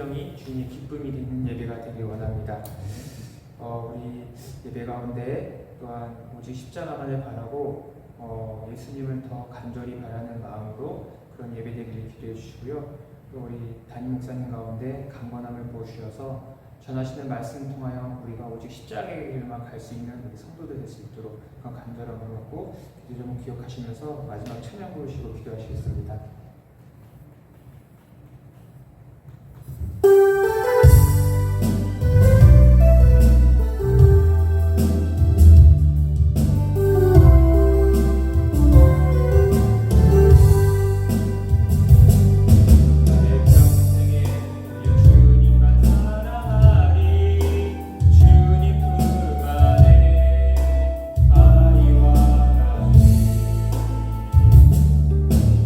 심령이 주님의 기쁨이 되는 예배가 되길 원합니다. 우리 예배 가운데 또한 오직 십자가만을 바라고 예수님을 더 간절히 바라는 마음으로 그런 예배 되기를 기도해 주시고요. 또 우리 담임 목사님 가운데 강건함을 부어주셔서 전하시는 말씀 통하여 우리가 오직 십자가의 길만 갈 수 있는 우리 성도들 될 수 있도록 그런 간절함을 갖고 기도 좀 기억하시면서 마지막 찬양 부르시고 기도하시겠습니다.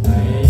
나의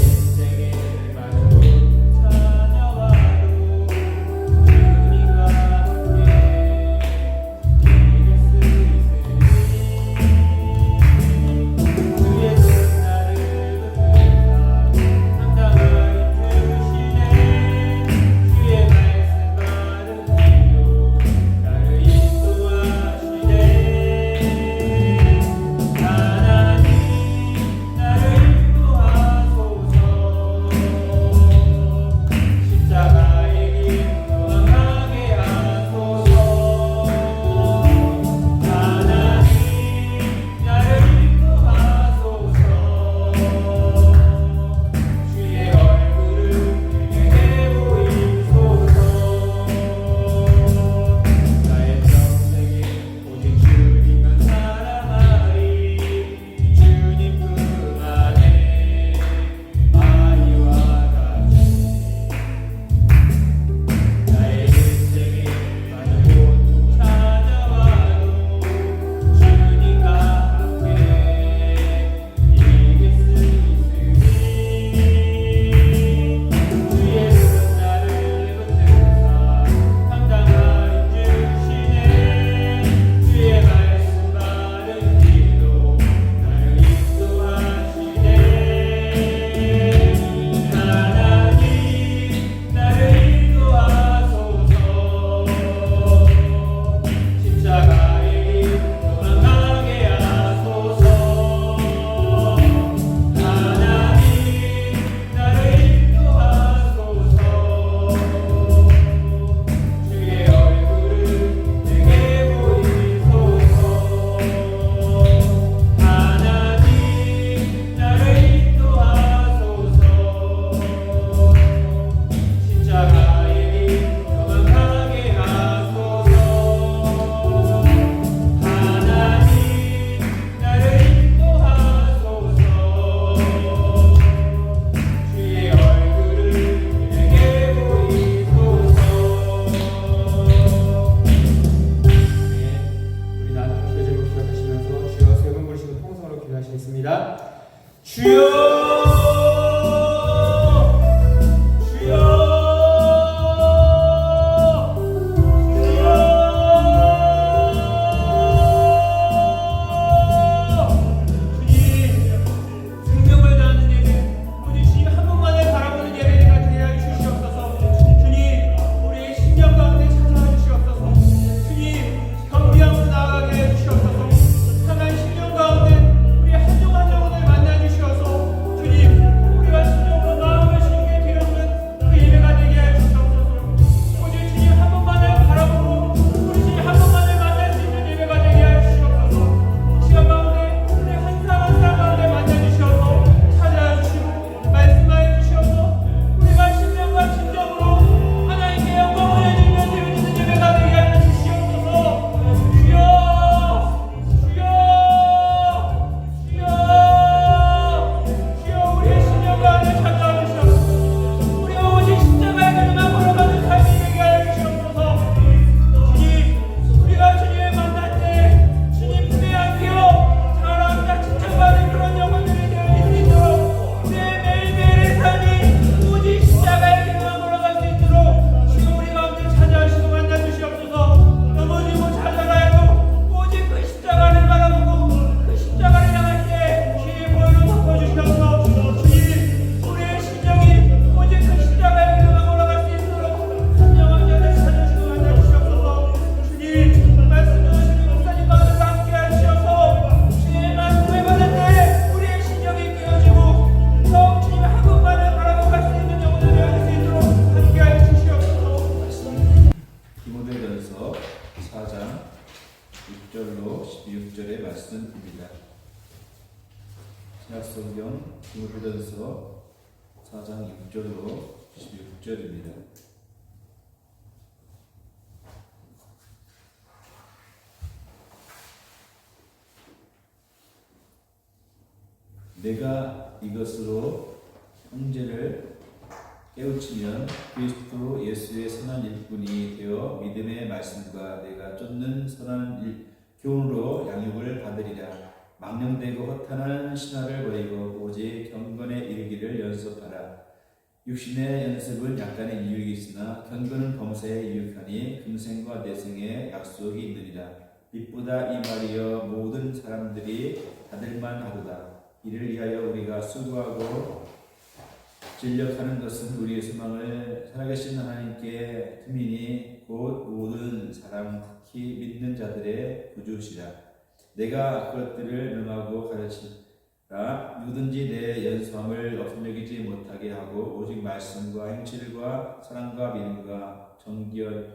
디모데전서 4장 6절로 16절입니다. 내가 이것으로 형제를 깨우치면 그리스도 예수의 선한 일꾼이 되어 믿음의 말씀과 내가 쫓는 선한 교훈으로 양육을 받으리라. 망령되고 허탄한 신화를 버리고 오직 경건에 이르기를 연습하라. 육신의 연습은 약간의 유익이 있으나 경건은 범사에 유익하니 금생과 내생에 약속이 있느니라. 빛보다 이 말이여 모든 사람들이 받을만 하도다. 이를 위하여 우리가 수고하고 진력하는 것은 우리의 소망을 살아계신 하나님께 드미니 곧 모든 사람 특히 믿는 자들의 구주시라. 내가 그것들을 명하고 가르치라. 누구든지 내 연수함을 없음 여기지 못하게 하고 오직 말씀과 행실과 사랑과 믿음과 정결에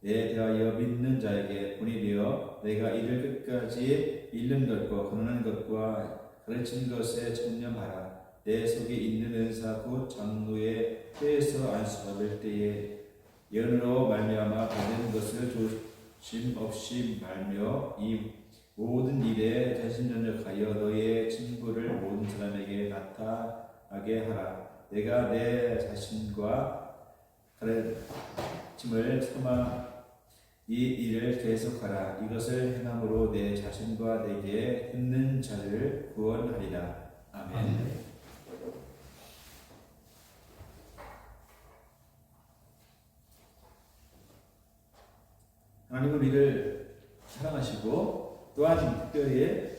대하여 믿는 자에게 본이 되어 내가 이를 끝까지 읽는 것과 권하는 것과 가르치는 것에 청렴하라. 내 속에 있는 은사 곧 장로의 폐에서 안수받을 때에 예언으로 말미암아 받는 것을 조심 없이 말며 이 모든 일에 전심전력하여 너의 진보를 모든 사람에게 나타나게 하라. 내가 내 자신과 가르침을 삼아 이 일을 계속하라. 이것을 행함으로 내 자신과 내게 듣는 자를 구원하리라. 아멘. 하나님은 우리를 사랑하시고 또한 특별히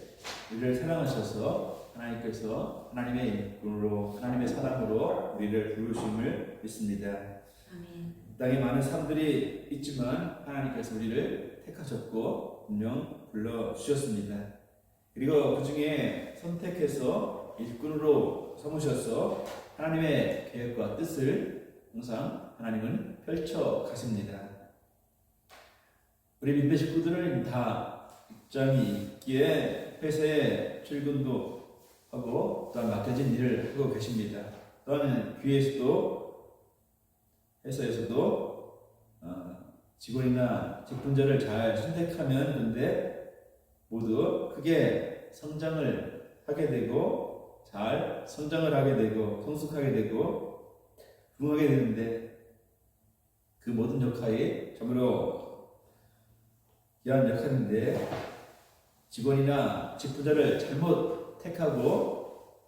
우리를 사랑하셔서 하나님께서 하나님의 일꾼으로 하나님의 사랑으로 우리를 부르심을 믿습니다. 아멘. 땅에 많은 사람들이 있지만 하나님께서 우리를 택하셨고 분명 불러주셨습니다. 그리고 그 중에 선택해서 일꾼으로 삼으셔서 하나님의 계획과 뜻을 항상 하나님은 펼쳐 가십니다. 우리 믿는 식구들은 다 입장이 있기에 회사에 출근도 하고 또한 맡겨진 일을 하고 계십니다. 또한 교회에서도 회사에서도 직원이나 직분자를 잘 선택하면 근데 모두 크게 성장을 하게 되고 잘 성장을 하게 되고 성숙하게 되고 부흥하게 되는데 그 모든 역할이 참으로 귀한 역할인데 직원이나 직분자를 잘못 택하고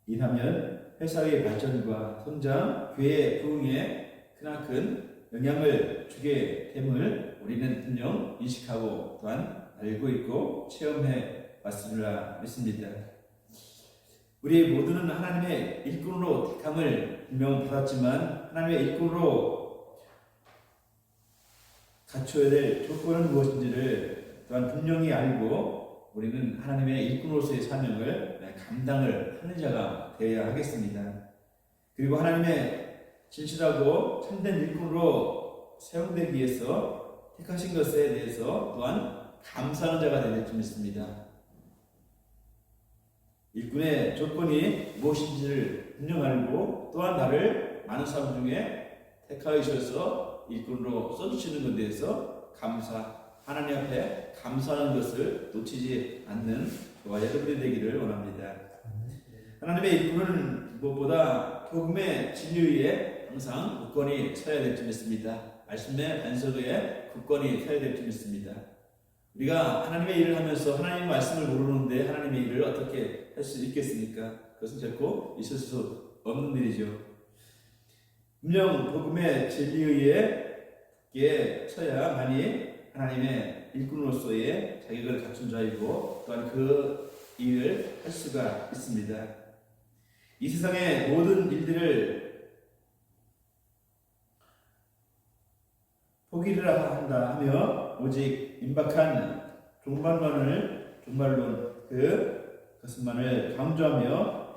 일하면 회사의 발전과 성장, 교회의 부흥에 크나큰 영향을 주게 됨을 우리는 분명 인식하고 또한 알고 있고 체험해 왔으리라 믿습니다. 우리 모두는 하나님의 일꾼으로 택함을 분명 받았지만 하나님의 일꾼으로 갖춰야 될 조건은 무엇인지를 또한 분명히 알고 우리는 하나님의 일꾼으로서의 사명을 감당을 하는 자가 되어야 하겠습니다. 그리고 하나님의 진실하고 참된 일꾼으로 사용되기 위해서 택하신 것에 대해서 또한 감사하는 자가 되어야 될 줄 믿습니다. 일꾼의 조건이 무엇인지를 분명 알고 또한 나를 많은 사람 중에 택하셔서 일꾼으로 써주시는 것에 대해서 하나님 앞에 감사하는 것을 놓치지 않는 저와 여러분이 되기를 원합니다. 하나님의 일꾼은 무엇보다 복음의 진리 위에 항상 굳건히 서야 될 줄 믿습니다. 말씀의 안석에 굳건히 서야 될 줄 믿습니다. 우리가 하나님의 일을 하면서 하나님의 말씀을 모르는데 하나님의 일을 어떻게 할 수 있겠습니까? 그것은 결코 있을 수 없는 일이죠. 분명 복음의 진리에 서야만이 하나님의 일꾼으로서의 자격을 갖춘 자이고 또한 그 일을 할 수가 있습니다. 이 세상의 모든 일들을 포기를 한다 하며 오직 임박한 종말론 그것만을 강조하며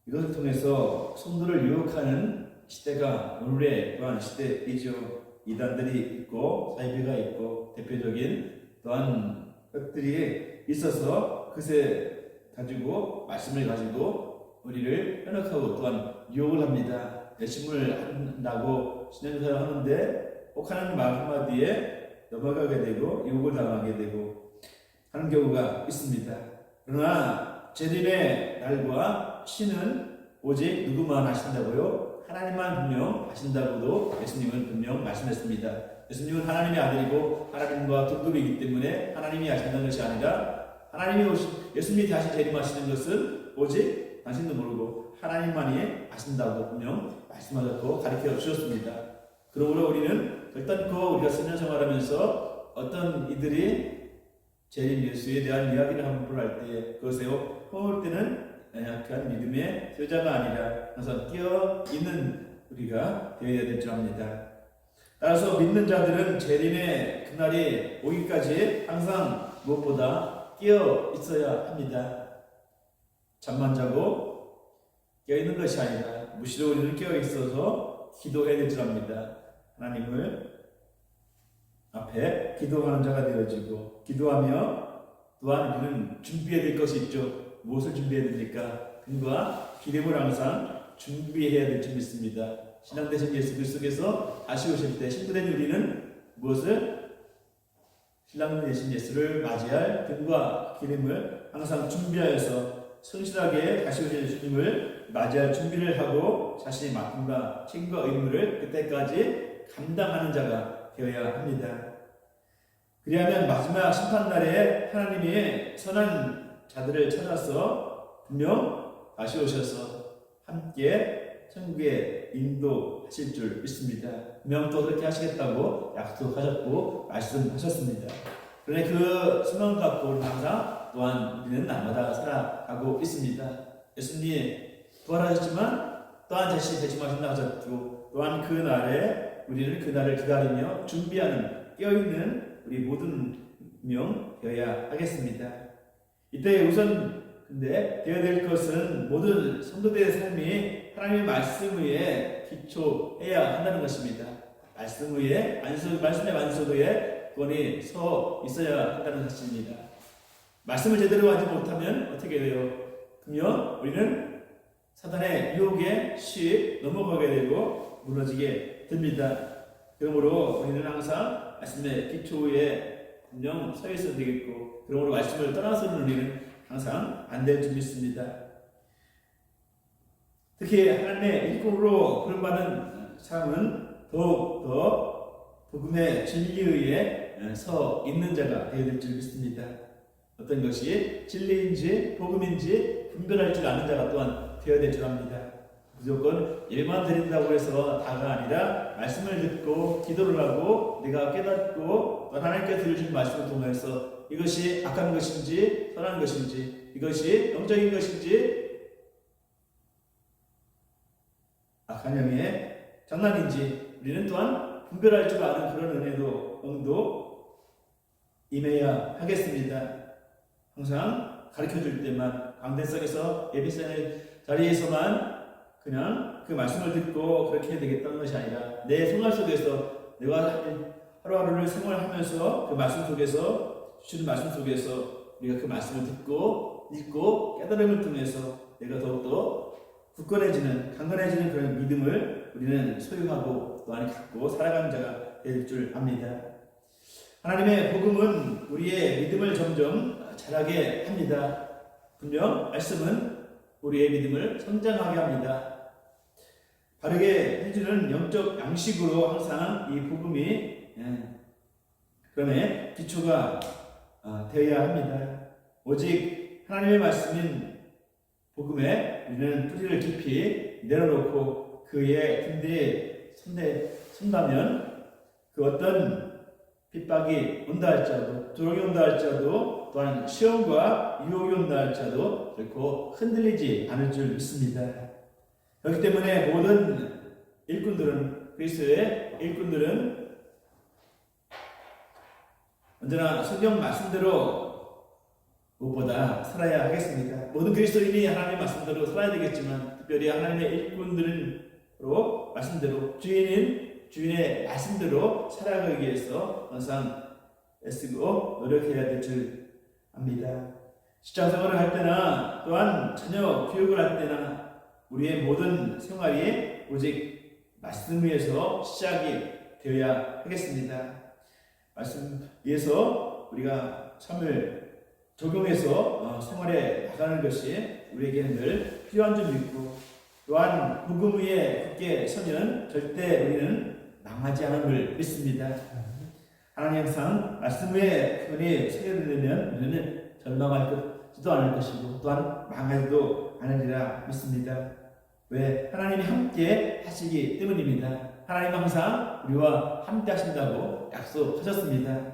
이것을 통해서 성도를 유혹하는 시대가 오늘의 또한 시대이죠. 이단들이 있고 사이비가 있고 대표적인 또한 것들이 있어서 그새 가지고 말씀을 가지고 우리를 현혹하고 또한 유혹을 합니다. 열심을 한다고 신앙생활을 하는데 꼭 하나님 말 한마디에 넘어가게 되고 유혹을 당하게 되고 하는 경우가 있습니다. 그러나 재림의 날과 시는 오직 누구만 하신다고요? 하나님만 분명 하신다고도 예수님은 분명 말씀했습니다. 예수님은 하나님의 아들이고 하나님과 동급이기 때문에 하나님이 하신다는 것이 아니라 예수님이 다시 재림하시는 것은 오직 당신도 모르고 하나님만이 아신다고 분명 말씀하셨고 가르쳐 주셨습니다. 그러므로 우리는 결단코 우리가 신앙생활하면서 어떤 이들이 재림 예수에 대한 이야기를 함부로 할 때 그것에 허물 때는 약한 믿음의 소자가 아니라 항상 끼어 있는 우리가 되어야 될 줄 압니다. 따라서 믿는 자들은 재림의 그날이 오기까지 항상 무엇보다 깨어 있어야 합니다. 잠만 자고 깨어 있는 것이 아니라 무시로 우리는 깨어 있어서 기도해야 될 줄 압니다. 하나님을 앞에 기도하는 자가 되어지고 기도하며 또한 우리는 준비해야 될 것이 있죠. 무엇을 준비해야 됩니까? 금과 기름을 항상 준비해야 될 줄 믿습니다. 신앙 대신 예수 그리스도께서 다시 오실 때 신부된 우리는 무엇을? 신랑 대신 예수를 맞이할 금과 기름을 항상 준비하여서 성실하게 다시 오실 주님을 맞이할 준비를 하고 자신의 맡음과 책임과 의무를 그때까지 감당하는 자가 되어야 합니다. 그리하면 마지막 심판날에 하나님이 선한 자들을 찾아서 분명 다시 오셔서 함께 천국에 인도하실 줄 믿습니다. 분명 또 그렇게 하시겠다고 약속하셨고 말씀하셨습니다. 그런데 그 소망을 갖고 항상 또한 우리는 날마다 살아가고 있습니다. 예수님이 부활하셨지만 또한 다시 대심하신다 하셨고 또한 그 날에 우리는 그 날을 기다리며 준비하는 깨어있는 우리 모든 명 되어야 하겠습니다. 이때 우선 근데 되어야 될 것은 모든 성도들의 삶이 하나님의 말씀 위에 기초해야 한다는 것입니다. 말씀 위에 말씀의 완소도에 권이 서 있어야 한다는 사실입니다. 말씀을 제대로 하지 못하면 어떻게 돼요? 그러면 우리는 사탄의 유혹에 쉽 넘어가게 되고 무너지게 됩니다. 그러므로 우리는 항상 말씀의 기초 위에 분명 서 있어야 되겠고 그러므로 말씀을 떠나서는 우리는 항상 안 될 줄 믿습니다. 특히 하나님의 일꾼으로 부름받은 사람은 더욱 더 복음의 진리에 서 있는 자가 되어야 될 줄 믿습니다. 어떤 것이 진리인지 복음인지 분별할 줄 아는 자가 또한 되어야 될 줄 압니다. 무조건 예만 드린다고 해서 다가 아니라 말씀을 듣고 기도를 하고 내가 깨닫고 또 하나님께 들으신 말씀을 통해서 이것이 악한 것인지 선한 것인지 이것이 영적인 것인지 악한 영의 장난인지 우리는 또한 분별할 줄 아는 그런 은혜도 응도 임해야 하겠습니다. 항상 가르쳐줄 때만 강대성에서 예배상의 자리에서만 그냥 그 말씀을 듣고 그렇게 해야 되겠다는 것이 아니라 내 생활 속에서 내가 하루하루를 생활하면서 그 말씀 속에서 주시는 말씀 속에서 우리가 그 말씀을 듣고 읽고 깨달음을 통해서 내가 더욱더 굳건해지는 강건해지는 그런 믿음을 우리는 소유하고 또한 갖고 살아가는 자가 될 줄 압니다. 하나님의 복음은 우리의 믿음을 점점 자라게 합니다. 분명 말씀은 우리의 믿음을 성장하게 합니다. 바르게 해주는 영적 양식으로 항상 이 복음이 그러면 기초가 되어야 합니다. 오직 하나님의 말씀인 복음에 우리는 뿌리를 깊이 내려놓고 그의 군대에 선다면 그 어떤 핍박이 온다 할지라도 조롱이 온다 할지라도 또한 시험과 유혹이 온다 할지라도 결코 흔들리지 않을 줄 믿습니다. 그렇기 때문에 모든 일꾼들은 그리스도의 일꾼들은 언제나 성경 말씀대로 무엇보다 살아야 하겠습니다. 모든 그리스도인이 하나님의 말씀대로 살아야 되겠지만 특별히 하나님의 일꾼들로 말씀대로 주인의 말씀대로 살아가기 위해서 항상 애쓰고 노력해야 될 줄 압니다. 직장생활을 할 때나 또한 자녀 교육을 할 때나 우리의 모든 생활이 오직 말씀 위에서 시작이 되어야 하겠습니다. 말씀 위에서 우리가 삶을 적용해서 생활에 나가는 것이 우리에게는 늘 필요한 줄 믿고, 또한 복음 위에 굳게 서면 절대 우리는 망하지 않음을 믿습니다. 하나님 항상 말씀 위에 굳게 서게 되면 우리는 절망할 것도 않을 것이고 또한 망하지도 않으리라 믿습니다. 왜? 하나님이 함께 하시기 때문입니다. 하나님 항상 우리와 함께 하신다고 약속하셨습니다.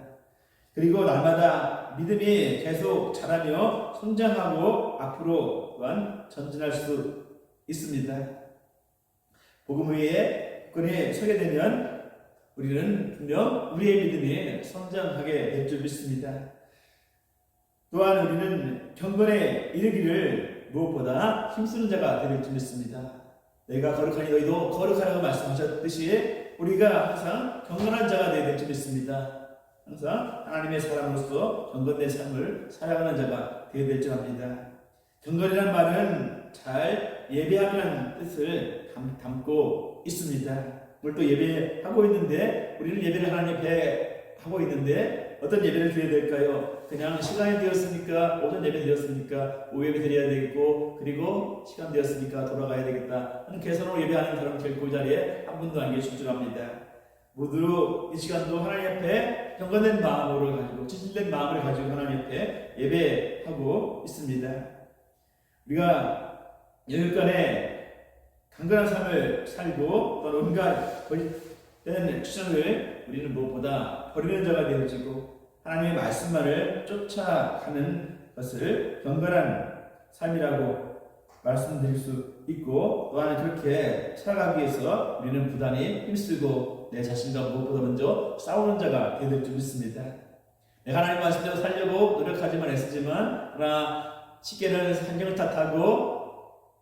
그리고 날마다 믿음이 계속 자라며 성장하고 앞으로 또한 전진할 수 있습니다. 복음 위에 굳건히 서게 되면 우리는 분명 우리의 믿음이 성장하게 될 줄 믿습니다. 또한 우리는 경건에 이르기를 무엇보다 힘쓰는 자가 될 줄 믿습니다. 내가 거룩하니 너희도 거룩하라고 말씀하셨듯이 우리가 항상 경건한 자가 되어야 될 줄 믿습니다. 항상 하나님의 사람으로서 경건된 삶을 살아가는 자가 되어야 될 줄 압니다. 경건이라는 말은 잘 예배하라는 뜻을 담고 있습니다. 오늘 또 예배하고 있는데, 우리는 예배를 하나님 앞에 하고 있는데 어떤 예배를 드려야 될까요? 그냥 시간이 되었으니까 오전 예배 되었으니까 오후 예배 드려야 되겠고, 그리고 시간 되었으니까 돌아가야 되겠다 하는 계산으로 예배하는 사람 결코 이 자리에 한 분도 안 계실 줄 압니다. 모두 이 시간도 하나님 앞에 경건된 마음으로 가지고 진실된 마음을 가지고 하나님 앞에 예배하고 있습니다. 우리가 여육간에 강건한 삶을 살고 또 온갖 거짓된 추상을 우리는 무엇보다 버리는 자가 되어지고 하나님의 말씀만을 쫓아가는 것을 경건한 삶이라고 말씀드릴 수 있고, 또한 그렇게 살아가기 위해서 우리는 부단히 힘쓰고 내 자신과 무엇보다 먼저 싸우는 자가 되어야 될 줄 믿습니다. 내가 하나님 말씀대로 살려고 노력하지만 애쓰지만, 그러나 시계는 환경을 탓하고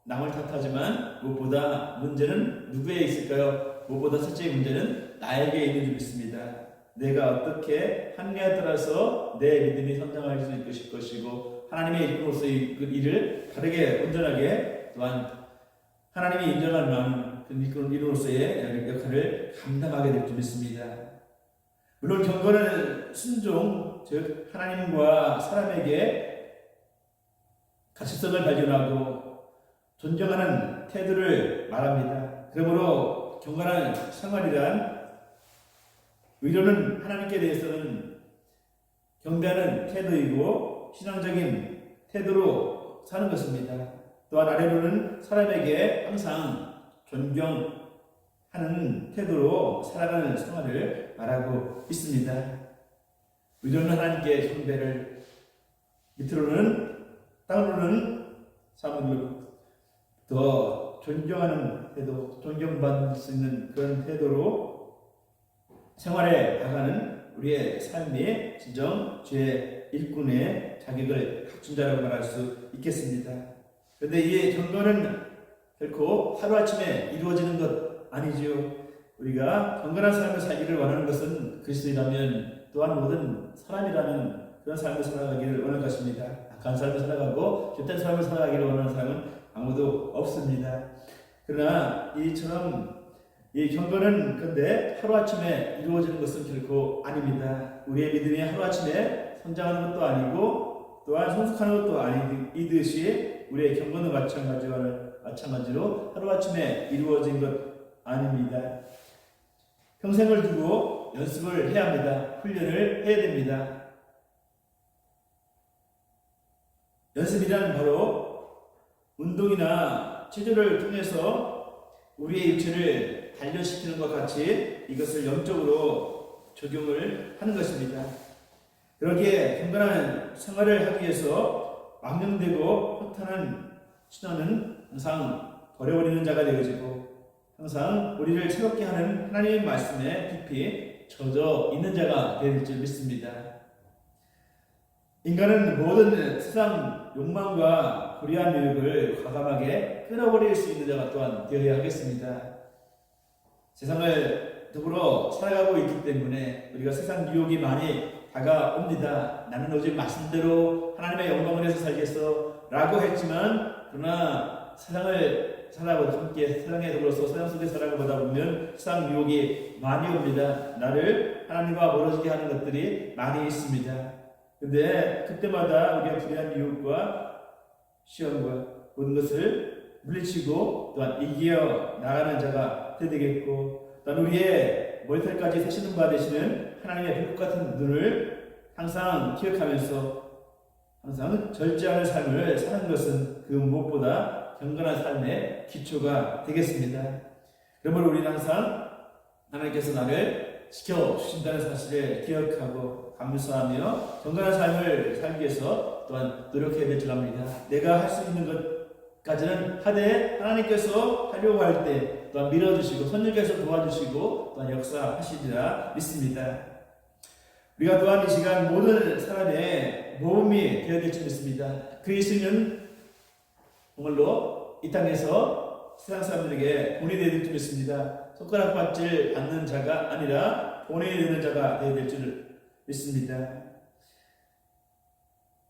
남을 탓하지만 무엇보다 문제는 누구에 있을까요? 무엇보다 첫째 문제는 나에게 있는 줄 믿습니다. 내가 어떻게 하느냐에 따라서 내 믿음이 성장할 수 있을 것이고, 하나님의 일꾼으로서의 그 일을 바르게 온전하게, 또한 하나님이 인정할 만한 그 일꾼으로서의 역할을 감당하게 될 줄 믿습니다. 물론 경건은 순종, 즉 하나님과 사람에게 가치성을 발견하고 존경하는 태도를 말합니다. 그러므로 경건한 생활이란, 의료는 하나님께 대해서는 경배하는 태도이고 신앙적인 태도로 사는 것입니다. 또한 아래로는 사람에게 항상 존경하는 태도로 살아가는 생활을 말하고 있습니다. 의료는 하나님께 경배를, 밑으로는 땅으로는 사람들을 더 존경하는 태도, 존경받을 수 있는 그런 태도로 생활에 나가는 우리의 삶이 진정 주의 일꾼의 자격을 갖춘 자라고 말할 수 있겠습니다. 그런데 이 경건은 결코 하루아침에 이루어지는 것 아니지요. 우리가 경건한 삶을 살기를 원하는 것은 그리스도이라면, 또한 모든 사람이라면 그런 삶을 살아가기를 원하는 것입니다. 악한 삶을 살아가고 죄된 삶을 살아가기를 원하는 사람은 아무도 없습니다. 그러나 이처럼 이 경건은 근데 하루아침에 이루어지는 것은 결코 아닙니다. 우리의 믿음이 하루아침에 성장하는 것도 아니고 또한 성숙하는 것도 아니듯이 우리의 경건도 마찬가지로 하루아침에 이루어진 것 아닙니다. 평생을 두고 연습을 해야 합니다. 훈련을 해야 됩니다. 연습이란 바로 운동이나 체조를 통해서 우리의 육체를 단련시키는 것 같이 이것을 영적으로 적용을 하는 것입니다. 그러기에 경건한 생활을 하기 위해서 망령되고 허탄한 신앙은 항상 버려버리는 자가 되어지고, 항상 우리를 새롭게 하는 하나님의 말씀에 깊이 젖어 있는 자가 될 줄 믿습니다. 인간은 모든 세상 욕망과 불의한 유혹을 과감하게 끊어버릴 수 있는 자가 또한 되어야 하겠습니다. 세상을 더불어 살아가고 있기 때문에 우리가 세상 유혹이 많이 다가옵니다. 나는 오직 말씀대로 하나님의 영광을 위해서 살겠어 라고 했지만, 그러나 세상을 살아보다 함께 세상에 더불어서 세상 속에 살아보다 보면 세상 유혹이 많이 옵니다. 나를 하나님과 멀어지게 하는 것들이 많이 있습니다. 근데 그때마다 우리가 불의한 유혹과 시험과 모든 것을 물리치고 또한 이겨 나가는 자가 되겠고, 또한 우리의 머리털까지 세시는 바 되시는 하나님의 불꽃 같은 눈을 항상 기억하면서 항상 절제하는 삶을 사는 것은 그 무엇보다 경건한 삶의 기초가 되겠습니다. 그러므로 우리는 항상 하나님께서 나를 지켜주신다는 사실을 기억하고 감사하며 경건한 삶을 살기 위해서 또한 노력해야 될 줄 압니다. 내가 할 수 있는 것까지는 하되 하나님께서 하려고 할 때 또한 밀어주시고 선생님께서 도와주시고 또한 역사하시리라 믿습니다. 우리가 또한 이 시간 모든 사람의 모범이 되어야 될 줄 믿습니다. 그리스도는 정말로 이 땅에서 세상 사람들에게 본이 되어야 될 줄 믿습니다. 손가락 받질 않는 자가 아니라 본이 되는 자가 되어야 될 줄 믿습니다.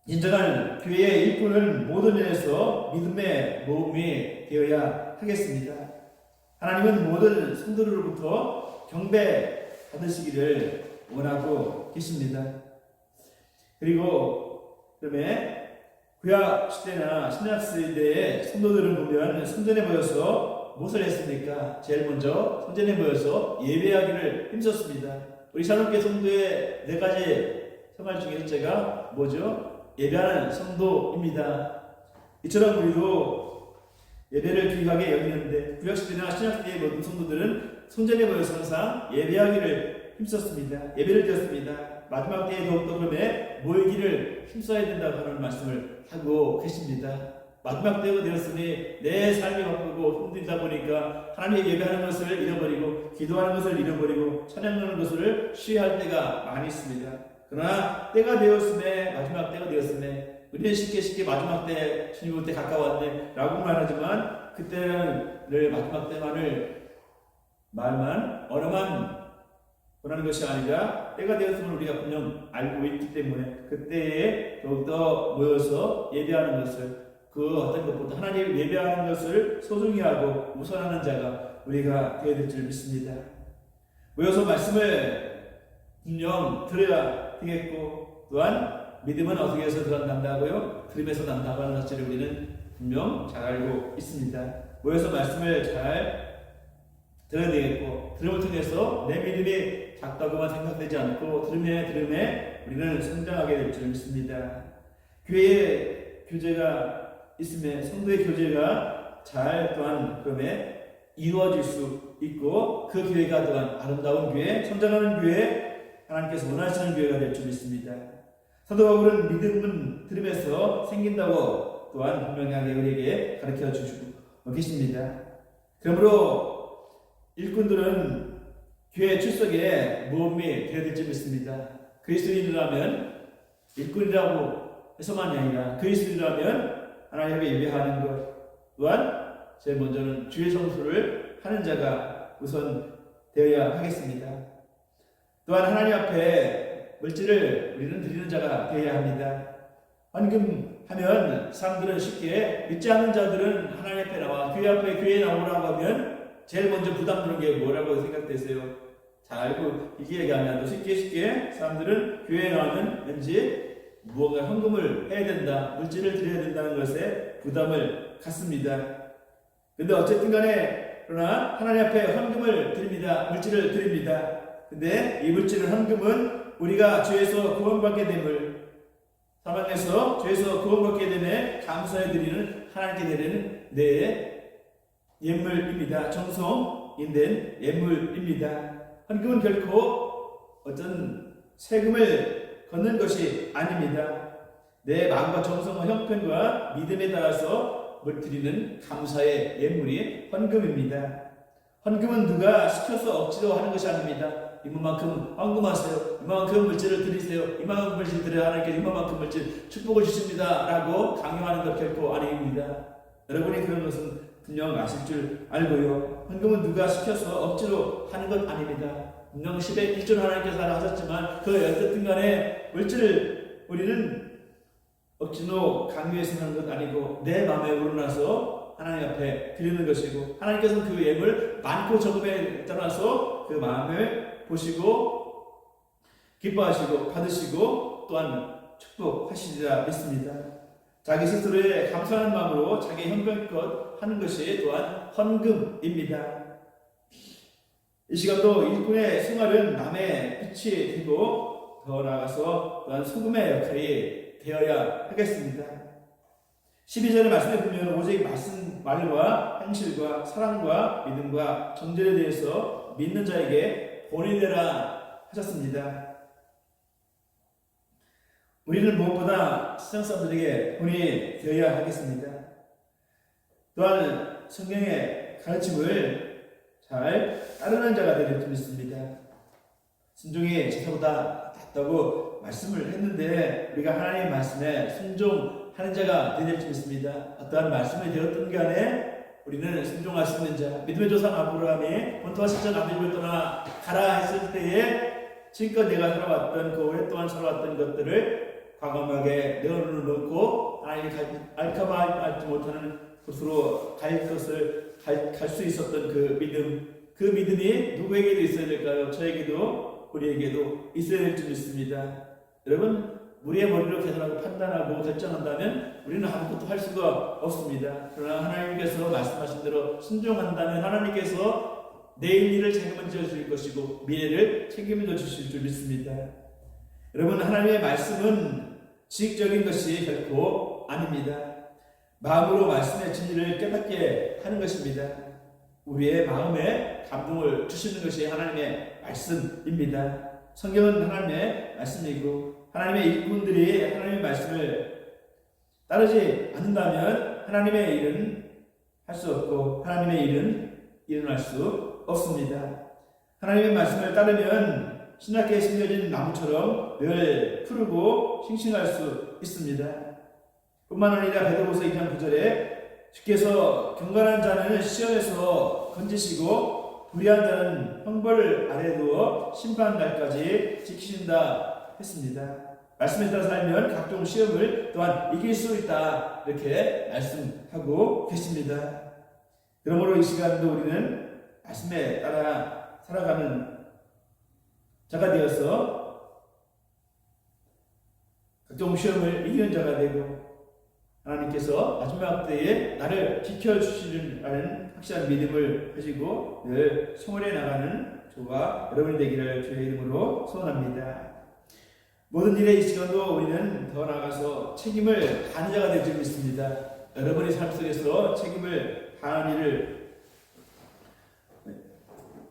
진정한 교회의 일꾼은 모든 면에서 믿음의 모범이 되어야 하겠습니다. 하나님은 모든 성도들로부터 경배 받으시기를 원하고 계십니다. 그리고 그다음에 구약 시대나 신약 시대의 성도들을 보면 선전해 보여서 무엇을 했습니까? 제일 먼저 선전해 보여서 예배하기를 힘썼습니다. 우리 샬롬교회 성도의 네 가지 생활 중에 첫째가 뭐죠? 예배하는 성도입니다. 이처럼 우리도 예배를 귀하게 여기는데 구약시대나 신약시대의 모든 성도들은 선전해 보여서 항상 예배하기를 힘썼습니다. 예배를 드렸습니다. 마지막 때에 더욱더 그럼에 모이기를 힘써야 된다고 하는 말씀을 하고 계십니다. 마지막 때가 되었으니 내 삶이 바쁘고 힘들다 보니까 하나님의 예배하는 것을 잃어버리고 기도하는 것을 잃어버리고 찬양하는 것을 쉬할 때가 많이 있습니다. 그러나 때가 되었음에 마지막 때가 되었음에 우리는 쉽게 마지막 때 주님 올 때 가까웠네 라고 말하지만 그때는 늘 마지막 때만을 말만 언어만 원하는 것이 아니라 때가 되었음을 우리가 분명 알고 있기 때문에 그때에 더욱더 모여서 예배하는 것을 그 어떤 것보다 하나님을 예배하는 것을 소중히 하고 우선하는 자가 우리가 되어야 될 줄 믿습니다. 모여서 말씀을 분명 들어야 되겠고 또한 믿음은 어떻게 해서 난다고요? 들음에서 난다고 하는 사실을 우리는 분명 잘 알고 있습니다. 모여서 말씀을 잘 들어야 되겠고 들음을 통해서 내 믿음이 작다고만 생각되지 않고 들음에 우리는 성장하게 될 줄 믿습니다. 교회의 교제가 있음에 성도의 교제가 잘 또한 그럼에 이루어질 수 있고 그 교회가 또한 아름다운 교회, 성장하는 교회, 하나님께서 원하시는 교회가 될 줄 믿습니다. 사도 바울은 믿음은 들음에서 생긴다고 또한 분명하게 우리에게 가르쳐 주시고 계십니다. 그러므로 일꾼들은 교회 출석에 모범이 되어야 될 줄 믿습니다. 그리스도인이라면 일꾼이라고 해서만이 아니라 그리스도인이라면 하나님께 예배하는 것 또한 제일 먼저는 주의 성수를 하는 자가 우선 되어야 하겠습니다. 또한 하나님 앞에 물질을 우리는 드리는 자가 되어야 합니다. 헌금하면 사람들은 쉽게 믿지 않는 자들은 하나님 앞에 나와 교회에 나오라고 하면 제일 먼저 부담 드는 게 뭐라고 생각되세요? 잘 알고 이게 얘기하면 쉽게 사람들은 교회에 나오면 왠지 무언가 헌금을 해야 된다, 물질을 드려야 된다는 것에 부담을 갖습니다. 근데 어쨌든 간에 그러나 하나님 앞에 헌금을 드립니다. 물질을 드립니다. 근데 이 물질을 헌금은 우리가 죄에서 구원받게 됨을 사망에서 죄에서 구원받게 됨에 감사해 드리는 하나님께 드리는 내 예물입니다. 정성인된 예물입니다. 헌금은 결코 어떤 세금을 걷는 것이 아닙니다. 내 마음과 정성과 형편과 믿음에 따라서 드리는 감사의 예물이 헌금입니다. 헌금은 누가 시켜서 억지로 하는 것이 아닙니다. 이만큼 헌금하세요. 이만큼 물질을 드리세요. 이만큼 물질 드려야 하나님께서 이만큼 물질 축복을 주십니다. 라고 강요하는 것 결코 아닙니다. 여러분이 그런 것은 분명 아실 줄 알고요. 헌금은 누가 시켜서 억지로 하는 것 아닙니다. 분명 10의 1조 하나님께서 하셨지만 그 어쨌든 간에 물질을 우리는 억지로 강요해서 하는 것 아니고 내 마음에 우러나서 하나님 앞에 드리는 것이고, 하나님께서는 그 예물 많고 적음에 떠나서 그 마음을 보시고 기뻐하시고 받으시고 또한 축복하시리라 믿습니다. 자기 스스로의 감사하는 마음으로 자기 형편껏 하는 것이 또한 헌금입니다. 이 시간도 일꾼의 생활은 남의 빛이 되고 더 나아가서 또한 소금의 역할이 되어야 하겠습니다. 12절의 말씀에 보면 오직 말과 행실과 사랑과 믿음과 정죄에 대해서 믿는 자에게 본이 되라 하셨습니다. 우리는 무엇보다 세상 사람들에게 본이 되어야 하겠습니다. 또한 성경의 가르침을 잘 따르는 자가 되길 믿습니다. 순종이 제사보다 낫다고 말씀을 했는데 우리가 하나님의 말씀에 순종하는 자가 되길 믿습니다. 어떠한 말씀이 되었던 간에 우리는 순종할 수 있는 자, 믿음의 조상 아브라함이 본토와 시절 아비집을 떠나 가라 했을 때에 지금껏 내가 살아왔던 그 오랫동안 살아왔던 것들을 과감하게 내어놓고 하나님이 알까봐 알지 못하는 곳으로 갈 수 있었던 그 믿음이 누구에게도 있어야 될까요? 저에게도 우리에게도 있어야 될 줄 믿습니다. 여러분, 우리의 머리로 계산하고 판단하고 결정한다면 우리는 아무것도 할 수가 없습니다. 그러나 하나님께서 말씀하신 대로 순종한다면 하나님께서 내일 일을 책임져 주실 것이고 미래를 책임져 주실 줄 믿습니다. 여러분, 하나님의 말씀은 지식적인 것이 결코 아닙니다. 마음으로 말씀의 진리를 깨닫게 하는 것입니다. 우리의 마음에 감동을 주시는 것이 하나님의 말씀입니다. 성경은 하나님의 말씀이고 하나님의 일꾼들이 하나님의 말씀을 따르지 않는다면 하나님의 일은 할 수 없고 하나님의 일은 일어날 수 없습니다. 하나님의 말씀을 따르면 신학계에 심겨진 나무처럼 늘 푸르고 싱싱할 수 있습니다. 뿐만 아니라 베드로후서 2장 9절에 주께서 경건한 자는 시험에서 건지시고 불의한 자는 형벌 아래 두어 심판 날까지 지키신다 했습니다. 말씀에 따라 살면 각종 시험을 또한 이길 수 있다 이렇게 말씀하고 계십니다. 그러므로 이 시간도 우리는 말씀에 따라 살아가는 자가 되어서 각종 시험을 이기는 자가 되고 하나님께서 마지막 때에 나를 지켜주시리라는 확실한 믿음을 가지고 늘 생활해 나가는 저와 여러분이 되기를 주의 이름으로 소원합니다. 모든 일에 이 시간도 우리는 더 나아가서 책임을 다하는 자가 될 줄 믿습니다. 여러분의 삶 속에서 책임을 다하는 일을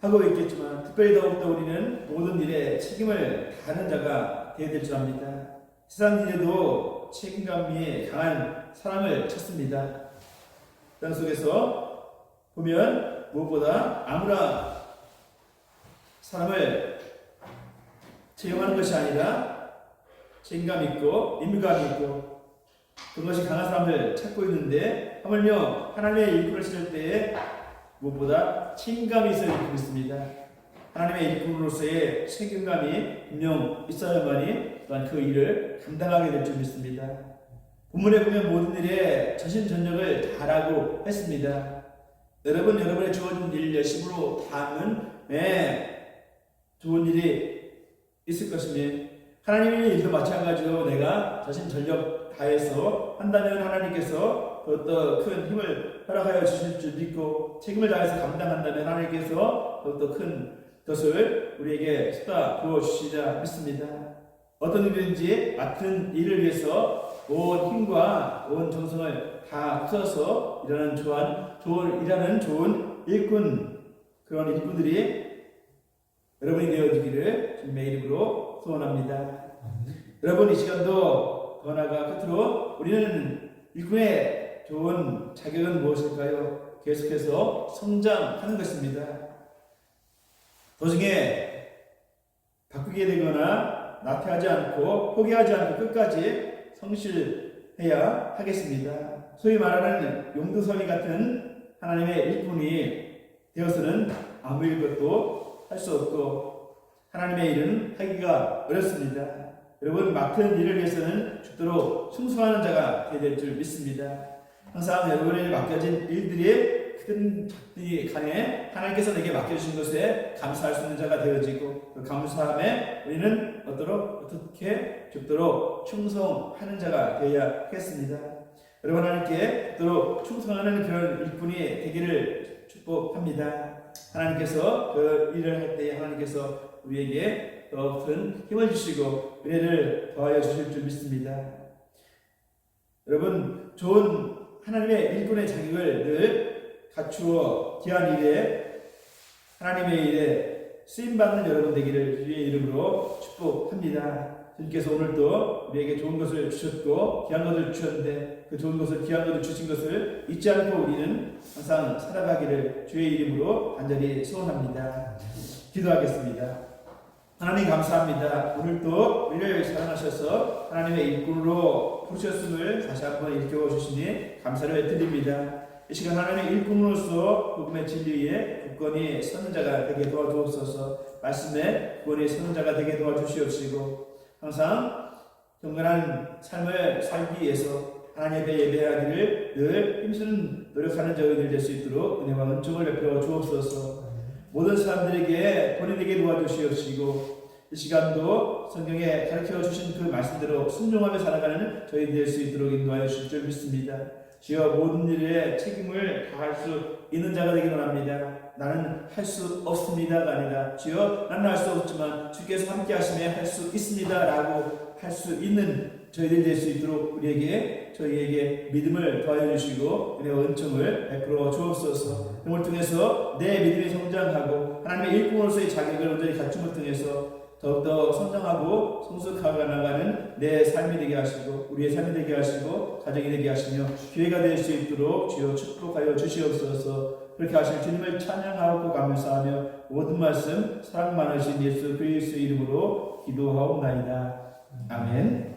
하고 있겠지만 특별히 더욱더 우리는 모든 일에 책임을 다하는 자가 되어야 될 줄 압니다. 세상 일에도 책임감이 강한 사람을 찾습니다. 땅 속에서 보면 무엇보다 아무나 사람을 채용하는 것이 아니라 책임감 있고 임무감 있고 그것이 강한 사람을 찾고 있는데 하물며 하나님의 일꾼을 찾을 때에 무엇보다 책임감이 있어야 되고 있습니다. 하나님의 일꾼으로서의 책임감이 분명 있어야만이 또한 그 일을 감당하게 될 줄 믿습니다. 본문에 보면 모든 일에 전심전력을 다하라고 했습니다. 여러분의 주어진 일 열심으로 다하면 좋은 일이 있을 것이며 하나님의 일도 마찬가지로 내가 전심전력 다해서 한다면 하나님께서 그것도 큰 힘을 허락하여 주실 줄 믿고 책임을 다해서 감당한다면 하나님께서 그것도 큰 것을 우리에게 쏟아 부어주시리라 믿습니다. 어떤 일인지 맡은 일을 위해서 온 힘과 온 정성을 다 써서 일하는 좋은 일꾼, 그런 일꾼들이 여러분이 되어지기를 주님의 이름으로 소원합니다. 여러분, 이 시간도 더 나아가 끝으로 우리는 일꾼의 좋은 자격은 무엇일까요? 계속해서 성장하는 것입니다. 도중에 바꾸게 되거나 나태하지 않고 포기하지 않고 끝까지 성실해야 하겠습니다. 소위 말하는 용두서리 같은 하나님의 일꾼이 되어서는 아무 일것도 할 수 없고 하나님의 일은 하기가 어렵습니다. 여러분, 맡은 일을 위해서는 죽도록 충성하는 자가 되어야 될 줄 믿습니다. 항상 여러분에게 맡겨진 일들이 큰 작들이 간에 하나님께서 내게 맡겨주신 것에 감사할 수 있는 자가 되어지고, 그 감사함에 우리는 어떻게 죽도록 충성하는 자가 되어야 하겠습니다. 여러분, 하나님께 죽도록 충성하는 그런 일꾼이 되기를 축복합니다. 하나님께서 그 일을 할 때 하나님께서 우리에게 더 큰 힘을 주시고 은혜를 더하여 주실 줄 믿습니다. 여러분, 좋은 하나님의 일꾼의 자격을 늘 갖추어 귀한 일에 하나님의 일에 쓰임받는 여러분 되기를 주의 이름으로 축복합니다. 주님께서 오늘도 우리에게 좋은 것을 주셨고 귀한 것을 주셨는데 그 좋은 것을 귀한 것을 주신 것을 잊지 않고 우리는 항상 살아가기를 주의 이름으로 간절히 소원합니다. 기도하겠습니다. 하나님 감사합니다. 오늘도 우리를 사랑하셔서 하나님의 일꾼으로 부르셨음을 다시 한번 일깨워 주시니 감사를 드립니다. 이 시간 하나님의 일꾼으로서 복음의 진리에 굳건히 서는 자가 되게 도와주옵소서. 말씀에 굳건히 서는 자가 되게 도와주시옵시고 항상 경건한 삶을 살기 위해서 하나님 앞에 예배하기를 늘 힘쓰는 노력하는 저희들 될 수 있도록 은혜와 은총을 베풀어 주옵소서. 모든 사람들에게 본인에게 도와주시옵시고 이 시간도 성경에 가르쳐 주신 그 말씀대로 순종하며 살아가는 저희 될 수 있도록 인도하여 주실 줄 믿습니다. 주여, 모든 일에 책임을 다할 수 있는 자가 되기를 원합니다. 나는 할 수 없습니다가 아니라 주여, 나는 할 수 없지만 주께서 함께 하시면 할 수 있습니다 라고 할 수 있는 저희들이 될 수 있도록 저희에게 믿음을 더하여 주시고 은혜와 은총을 베풀어 주옵소서. 그걸 통해서 내 믿음이 성장하고 하나님의 일꾼으로서의 자격을 온전히 갖춤을 통해서 더욱더 성장하고 성숙하게 나가는 내 삶이 되게 하시고 우리의 삶이 되게 하시고 가정이 되게 하시며 기회가 될 수 있도록 주여 축복하여 주시옵소서. 그렇게 하실 주님을 찬양하고 감사하며 모든 말씀 사랑 많으신 예수 그리스도의 이름으로 기도하옵나이다. 아멘.